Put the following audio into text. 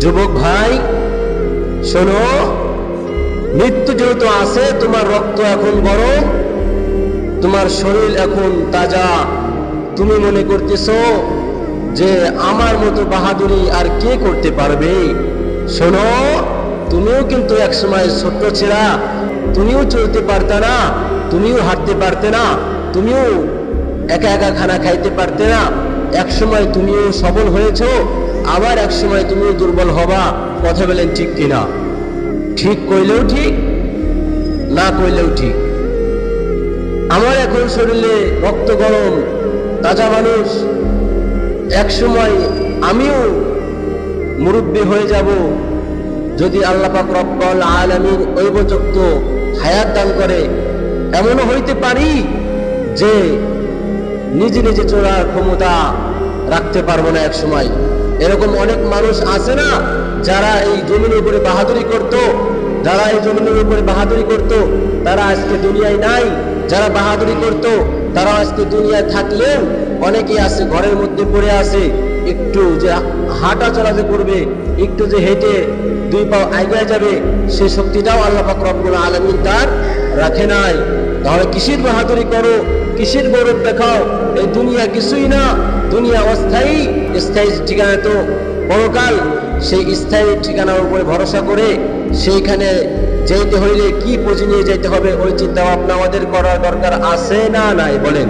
যুবক ভাই শোনো, মৃত্যু যেহেতু আছে, তোমার রক্ত এখন গরম, তোমার শরীর এখন তাজা, তুমি মনে করতেছো যে আমার মতো বাহাদুরি আর কে করতে পারবে। শোনো, তুমিও কিন্তু একসময় ছোট্ট ছিলা, তুমিও চলতে পারতে না, তুমিও হাঁটতে পারতে না, তুমিও একা একা খানা খাইতে পারতে না। একসময় তুমিও সবল হয়েছো, আবার একসময় তুমিও দুর্বল হবা। কথা বলেন ঠিক কিনা? ঠিক কইলেও ঠিক, না কইলেও ঠিক। আমার এখন শরীরে রক্ত গরম, তাজা মানুষ, একসময় আমিও মুরব্বী হয়ে যাব যদি আল্লাহ পাক রব্বুল আলামিন ঐবচক্ত হায়াত দান করে। এমনও হইতে পারি যে নিজে নিজে চলার ক্ষমতা রাখতে পারবো না এক সময়। এরকম অনেক মানুষ আছে না, যারা এই জমিনের উপরে বাহাদুরি করত, যারা এই জমিনের উপরে বাহাদুরি করত, তারা আজকে দুনিয়ায় নাই। যারা বাহাদুরি করত তারা আজকে দুনিয়ায় থাকলেও অনেকেই আছে ঘরের মধ্যে পড়ে আছে। একটু যে হাঁটা চলা যে করবে, একটু যে হেঁটে দুই পাও আগায় যাবে, সে শক্তিটাও আল্লাহ পাক রব্বুল আলামিন তার রাখে নাই। তাহলে কিসের বাহাদুরি করো, কিসের গৌরব দেখাও? এই দুনিয়া কিছুই না, দুনিয়া অস্থায়ী, স্থায়ী ঠিকানা তো পরকাল। সেই স্থায়ী ঠিকানার উপরে ভরসা করে সেইখানে যেতে হইলে কি পুঁজি নিয়ে যেতে হবে, ওই চিন্তা ভাবনা আমাদের করার দরকার আছে না নাই বলেন?